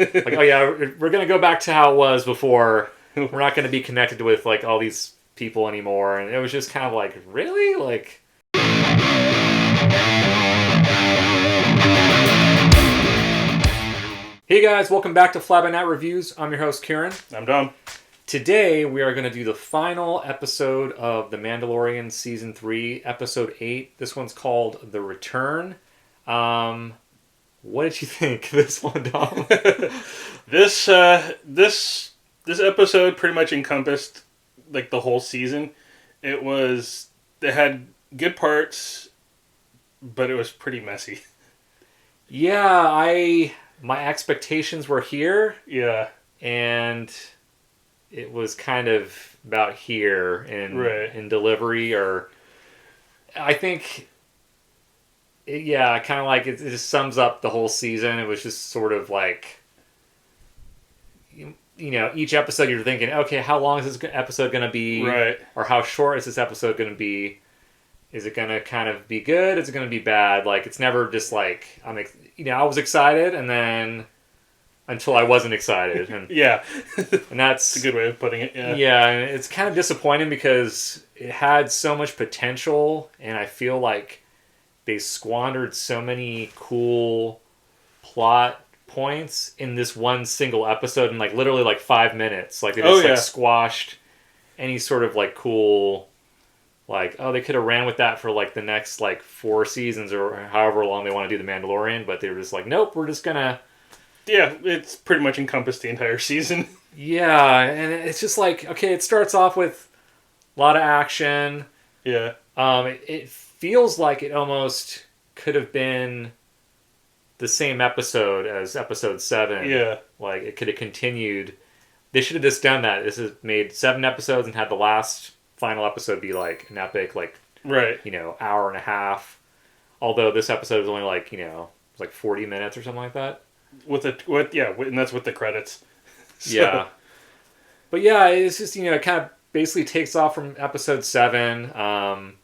Like, oh yeah, we're gonna go back to how it was before. We're not gonna be connected with like all these people anymore, and it was just kind of like, really, like. Hey guys, welcome back to Fly By Night Reviews. I'm your host Kiren. I'm Dom. Today we are going to do the final episode of The Mandalorian Season 3, Episode 8. This one's called The Return. What did you think of this one, Dom? This episode pretty much encompassed like the whole season. It had good parts, but it was pretty messy. Yeah, my expectations were here. Yeah. And it was kind of about here in delivery, or I think, kind of like it just sums up the whole season. It was just sort of like, you know, each episode you're thinking, okay, how long is this episode going to be? Right. Or how short is this episode going to be? Is it going to kind of be good? Is it going to be bad? Like, it's never just like, I was excited, and then until I wasn't excited. And, yeah. And that's a good way of putting it, yeah. Yeah, and it's kind of disappointing because it had so much potential, and I feel like they squandered so many cool plot points in this one single episode in like literally like 5 minutes. Like they just squashed any sort of like cool, like, oh, they could have ran with that for like the next like 4 seasons or however long they want to do The Mandalorian, but they were just like, nope, we're just gonna. Yeah, it's pretty much encompassed the entire season. Yeah, and it's just like, okay, it starts off with a lot of action. Yeah. It feels like it almost could have been the same episode as episode 7. Yeah. Like, it could have continued. They should have just done that. This has made 7 episodes and had the last final episode be like an epic, like, right, hour and a half. Although this episode is only like, like 40 minutes or something like that. And that's with the credits. So. Yeah. But yeah, it's just, it kind of basically takes off from episode 7.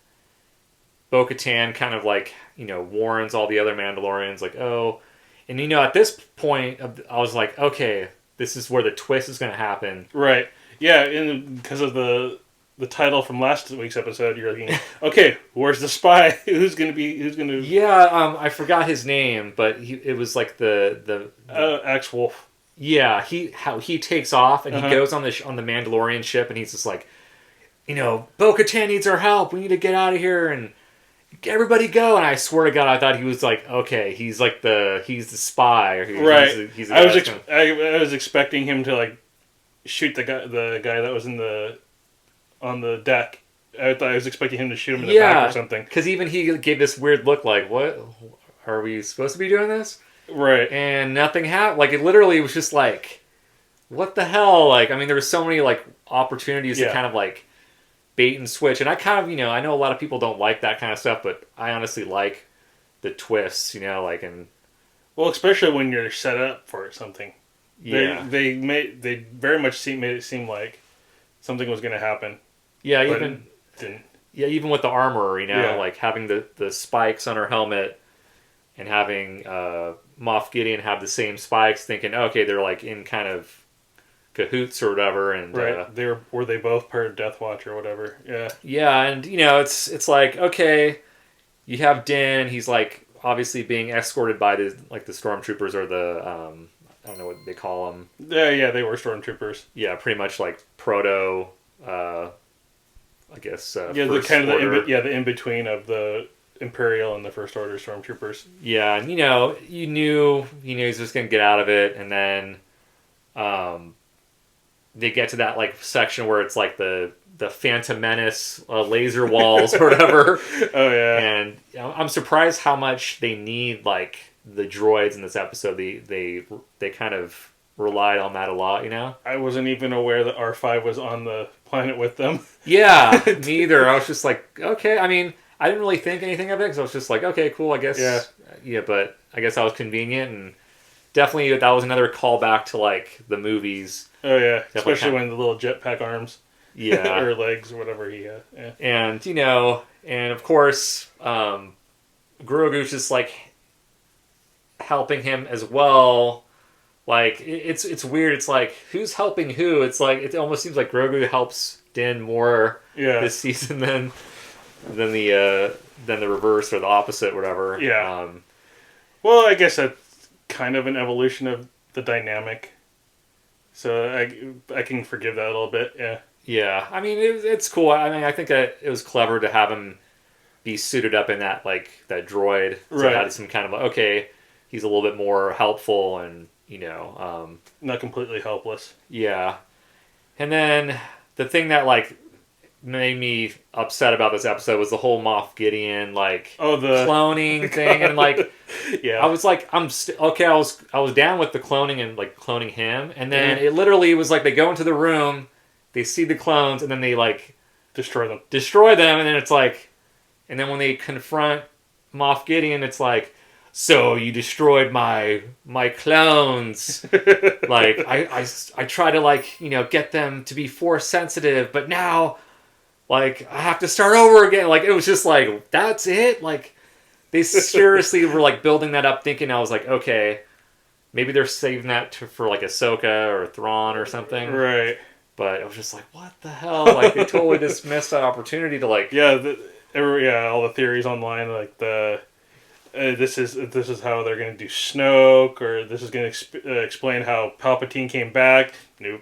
Bo-Katan kind of like, warns all the other Mandalorians, like, oh. And, at this point, I was like, okay, this is where the twist is going to happen. Right. Yeah, and because of the title from last week's episode, you're thinking, okay, where's the spy? Who's going to... Yeah, I forgot his name, but it was like the Axe Wolf. Yeah, how he takes off and he goes on the Mandalorian ship and he's just like, Bo-Katan needs our help. We need to get out of here and everybody go. And I swear to God, I thought he was like, okay, he's the spy. Or right. He's I was expecting him to like shoot the guy that was on the deck. I was expecting him to shoot him in the back or something. Because even he gave this weird look like, what? Are we supposed to be doing this? Right. And nothing happened. Like, it literally was just like, what the hell? Like, I mean, there were so many, like, opportunities to kind of, like, bait and switch. And I kind of, I know a lot of people don't like that kind of stuff, but I honestly like the twists, like, and... Well, especially when you're set up for something. Yeah. They very much made it seem like something was going to happen. Yeah, but even... It didn't. Yeah, even with the armor, like, having the spikes on her helmet and having... Moff Gideon have the same spikes, thinking, okay, they're like in kind of cahoots or whatever, and right, were they both part of Death Watch or whatever? Yeah, yeah, and it's like, okay, you have Din, he's like obviously being escorted by the stormtroopers or the I don't know what they call them. Yeah, they were stormtroopers. Yeah, pretty much like proto, I guess. The in between of the Imperial and the First Order stormtroopers. Yeah, and you knew he was just gonna get out of it, and then they get to that like section where it's like the Phantom Menace laser walls or whatever. Oh yeah, and I'm surprised how much they need like the droids in this episode. They kind of relied on that a lot, I wasn't even aware that R5 was on the planet with them. Yeah, me either. I was just like, okay, I mean, I didn't really think anything of it because I was just like, okay, cool, I guess. Yeah, but I guess that was convenient, and definitely that was another callback to like the movies. Oh yeah, especially when the little jetpack arms, yeah, or legs or whatever he had. Yeah, and and of course, Grogu's just like helping him as well, Like it's weird. It's like who's helping who? It's like it almost seems like Grogu helps Din more Yeah. this season than the reverse or the opposite, whatever. Yeah. Well, I guess that's kind of an evolution of the dynamic. So I can forgive that a little bit. Yeah. Yeah. I mean, it's cool. I mean, I think that it was clever to have him be suited up in that that droid. So Right. it had some kind of okay, he's a little bit more helpful and Not completely helpless. yeah. And then the thing that made me upset about this episode was the whole Moff Gideon the cloning thing, and yeah. I was like, okay. I was down with the cloning and cloning him, and then it literally was like they go into the room, they see the clones, and then they destroy them. and then it's like, and then when they confront Moff Gideon, it's like, so you destroyed my clones. I try to get them to be force sensitive, but now I have to start over again. It was just that's it. They seriously were building that up, thinking I was like, okay, maybe they're saving that for Ahsoka or Thrawn or something. Right. But it was just what the hell? They totally dismissed that opportunity to all the theories online this is how they're going to do Snoke, or this is going to explain how Palpatine came back. Nope.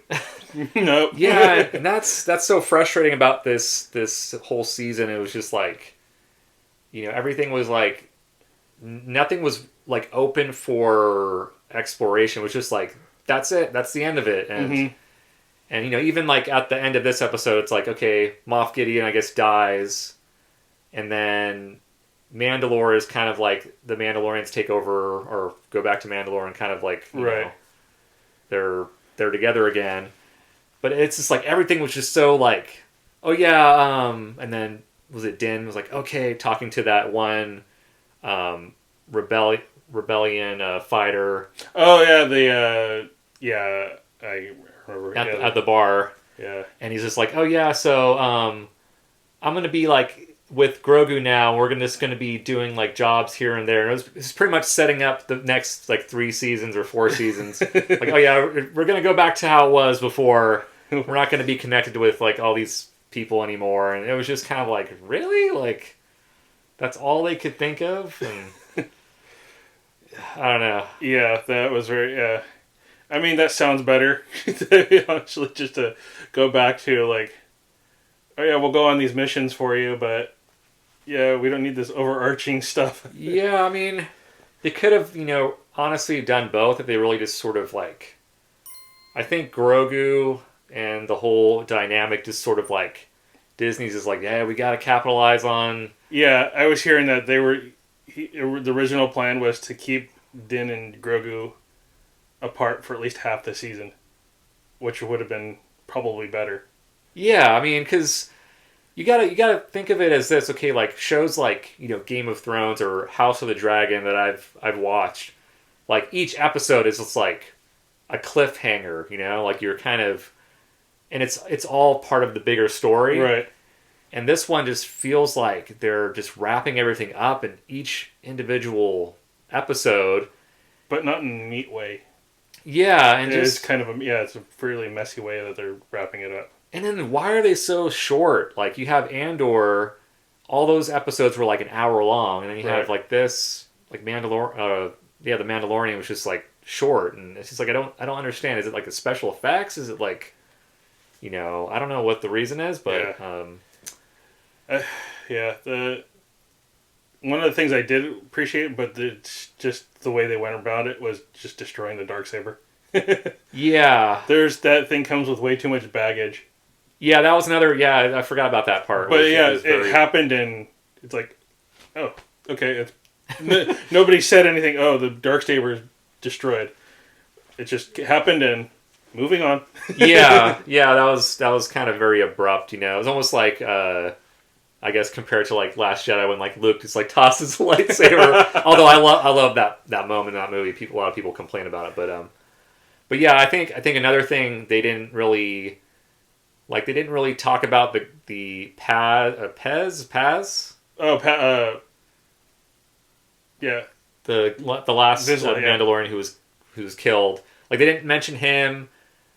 Nope. Yeah, and that's so frustrating about this whole season. It was just everything was nothing was open for exploration. It was just that's it. That's the end of it. And and even at the end of this episode, it's okay, Moff Gideon I guess dies, and then Mandalore is kind of the Mandalorians take over or go back to Mandalore and kind of right. They're together again. But it's just everything was just so oh yeah, and then was it Din was okay, talking to that one rebellion fighter. Oh yeah, I remember at the bar. Yeah. And he's just oh yeah, so I'm gonna be with Grogu now, we're just going to be doing jobs here and there. And it was pretty much setting up the next 3 seasons or 4 seasons. Oh yeah, we're going to go back to how it was before. We're not going to be connected with all these people anymore. And it was just kind of really? That's all they could think of? And I don't know. Yeah, that was very, I mean, that sounds better. Honestly, just to go back to oh yeah, we'll go on these missions for you, but yeah, we don't need this overarching stuff. Yeah, I mean, they could have, honestly done both if they really just sort of I think Grogu and the whole dynamic just sort of Disney's just yeah, we got to capitalize on. Yeah, I was hearing that the original plan was to keep Din and Grogu apart for at least half the season, which would have been probably better. Yeah, I mean, because you gotta think of it as this. Okay, shows Game of Thrones or House of the Dragon that I've watched. Each episode is just a cliffhanger. You're kind of, and it's all part of the bigger story. Right. And this one just feels like they're just wrapping everything up in each individual episode, but not in a neat way. Yeah, and it's kind of it's a really messy way that they're wrapping it up. And then why are they so short? You have Andor, all those episodes were an hour long, and then you have this the Mandalorian was just short, and it's just I don't understand. Is it the special effects? Is it I don't know what the reason is, but the one of the things I did appreciate, but it's just the way they went about it was just destroying the Darksaber. Yeah, that thing comes with way too much baggage. Yeah, that was another. Yeah, I forgot about that part. But yeah, it happened, and it's oh, okay. Nobody said anything. Oh, the Darksaber is destroyed. It just happened, and moving on. yeah, that was kind of very abrupt. It was almost I guess compared to Last Jedi when Luke just tosses the lightsaber. Although I love that moment in that movie. A lot of people complain about it, but yeah, I think another thing they didn't really. They didn't really talk about the Paz. Oh, yeah. The last Vizsla, Mandalorian who was killed. Like they didn't mention him.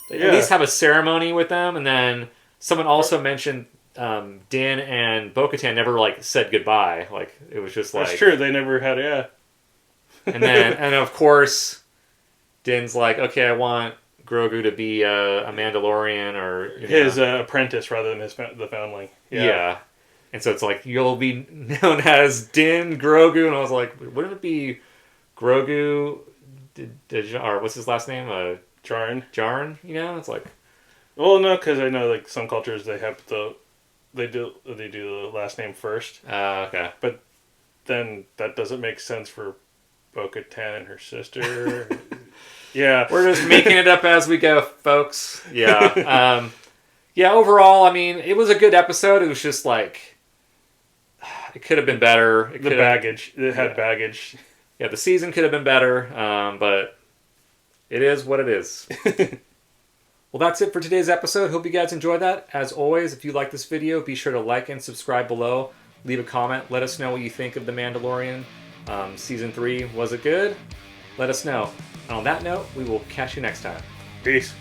They Yeah. at least have a ceremony with them, and then someone also mentioned Din and Bo-Katan never like said goodbye. Like it was just like That's true. They never had. Yeah. And then and of course Din's like, okay, I want Grogu to be a Mandalorian or His apprentice rather than the foundling. Yeah. And so it's like you'll be known as Din Grogu, and I was like, wouldn't it be Grogu? Or what's his last name? Jarn. Jarn. You know, it's like. Well, no, because I know like some cultures they do the last name first. Okay. But then that doesn't make sense for Bo-Katan and her sister. Yeah. We're just making it up as we go, folks. Yeah. Yeah, overall, I mean, it was a good episode. It was just like, it could have been better. It had baggage. Yeah, the season could have been better, but it is what it is. Well, that's it for today's episode. Hope you guys enjoyed that. As always, if you like this video, be sure to like and subscribe below. Leave a comment. Let us know what you think of The Mandalorian. Season 3, was it good? Let us know. And on that note, we will catch you next time. Peace.